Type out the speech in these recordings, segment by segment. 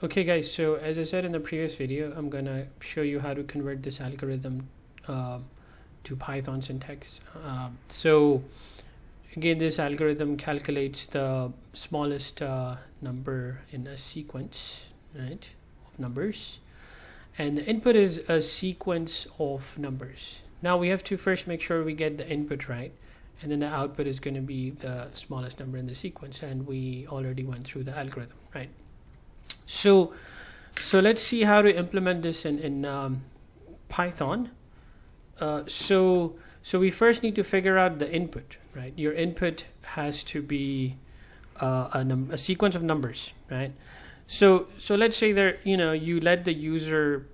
Okay guys, so as I said in the previous video, I'm gonna show you how to convert this algorithm to Python syntax. So again, this algorithm calculates the smallest number in a sequence, right, of numbers, and the input is a sequence of numbers. Now we have to first make sure we get the input right, and then the output is going to be the smallest number in the sequence, and we already went through the algorithm, right? So let's see how to implement this in Python. So we first need to figure out the input, right? Your input has to be a sequence of numbers, right? So let's say there, you let the user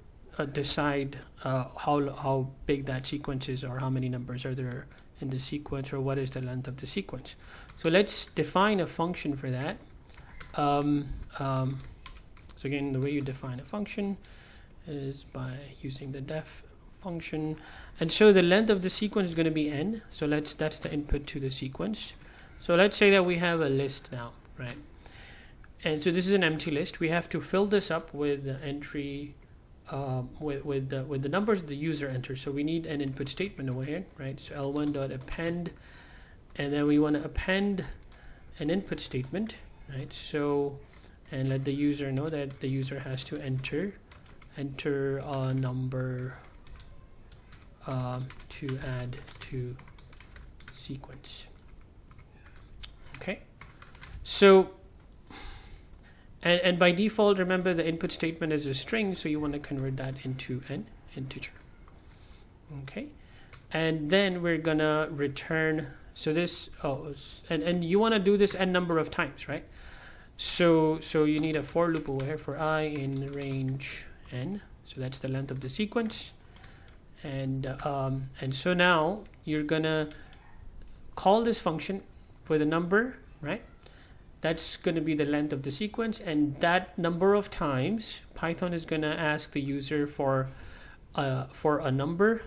decide how big that sequence is, or how many numbers are there in the sequence, or what is the length of the sequence. So let's define a function for that. So again, the way you define a function is by using the def function. And so the length of the sequence is going to be n. So that's the input to the sequence. So let's say that we have a list now, right? And so this is an empty list. We have to fill this up with the entry, with the numbers the user enters. So we need an input statement over here, right? So L1.append, and then we want to append an input statement, right? So, and let the user know that the user has to enter a number to add to sequence. Okay, so and by default, remember the input statement is a string, so you want to convert that into an integer. Okay, and then we're gonna return, so this, and you want to do this n number of times, right? So you need a for loop over here for I in range n. So that's the length of the sequence, and so now you're gonna call this function with a number, right? That's going to be the length of the sequence, and that number of times Python is going to ask the user for a number,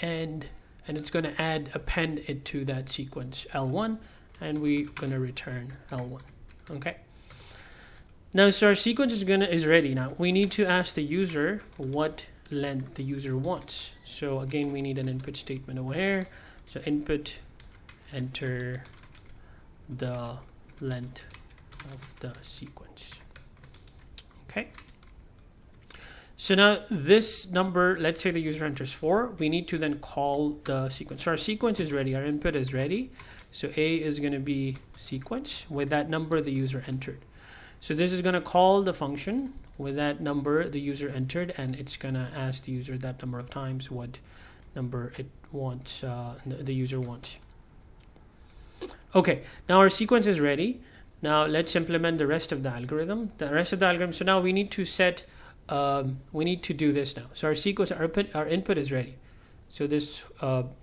and it's going to append it to that sequence L1, and we're going to return L1. Okay, now so our sequence is ready. Now we need to ask the user what length the user wants. So again, we need an input statement over here. So input, enter the length of the sequence. Okay, so now this number, let's say the user enters 4, we need to then call the sequence. So our sequence is ready, our input is ready, so A is going to be sequence with that number the user entered. So this is going to call the function with that number the user entered, and it's going to ask the user that number of times what number it wants, the user wants. Okay, now our sequence is ready. Now let's implement the rest of the algorithm. So now we need to set, we need to do this now. So our sequence, our input is ready. So this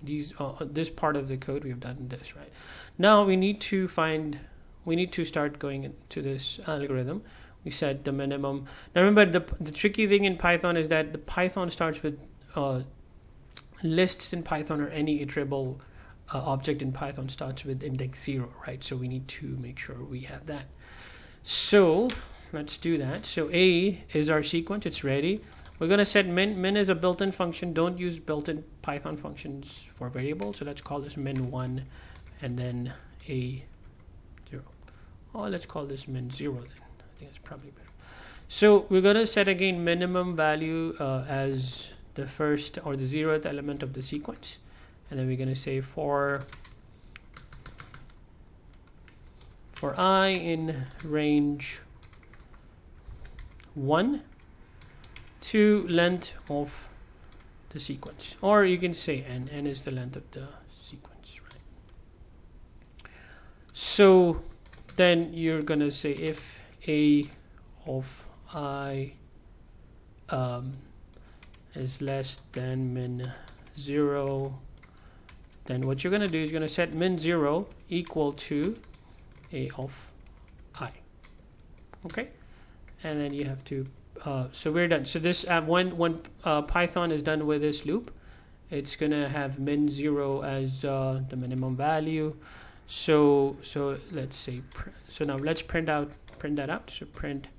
this part of the code we have done this, right? Now we need to start going into this algorithm. We set the minimum. Now remember, the tricky thing in Python is that the Python starts with lists in Python, or any iterable object in Python starts with index 0, right? So we need to make sure we have that. So let's do that. So A is our sequence, it's ready. We're going to set min. Min is a built-in function. Don't use built-in Python functions for variables. So let's call this min1, and then A0. Oh, let's call this min0 then. I think that's probably better. So we're going to set again minimum value as the first or the 0th element of the sequence. And then we're going to say for I in range 1 to length of the sequence, or you can say n. N is the length of the sequence, right? So then you're going to say if A of I is less than min 0, then what you're going to do is you're going to set min0 equal to A of I. Okay, and then you have to so we're done. So this when Python is done with this loop, it's going to have min0 as the minimum value. So let's say, so now let's print that out. So print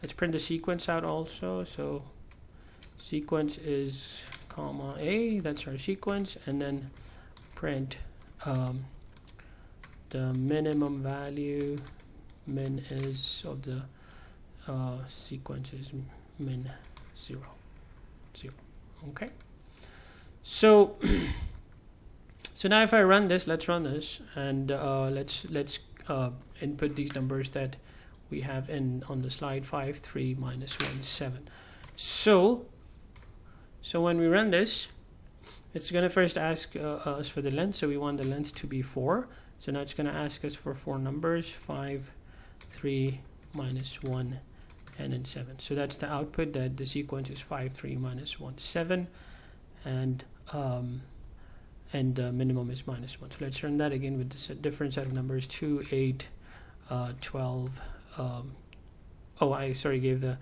let's print the sequence out also. So sequence is comma A, that's our sequence, and then print the minimum value. Min is of the sequence is min 0, 0. Okay. So so now if I run this, let's run this, and let's input these numbers that we have on the slide. 5, 3, minus 1, 7. So when we run this, it's going to first ask us for the length. So we want the length to be 4. So now it's going to ask us for 4 numbers: 5, 3, minus 1, and then 7. So that's the output, that the sequence is 5, 3, minus 1, 7, and the minimum is minus 1. So let's run that again with the different set of numbers: 2, 8, 12. Oh, I gave the,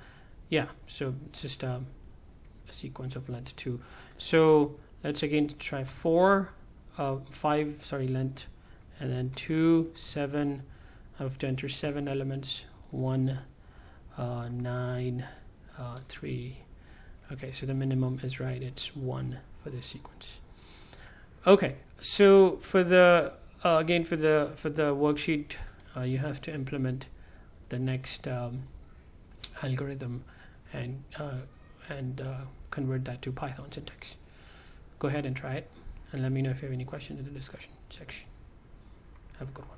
yeah, so it's just a sequence of length 2. So let's again try 4, 5, length, and then 2, 7. I have to enter 7 elements: 1, 9, 3. Okay, so the minimum is right, it's 1 for this sequence. Okay, so for the again for the worksheet, you have to implement the next algorithm and convert that to Python syntax. Go ahead and try it, and let me know if you have any questions in the discussion section. Have a good one.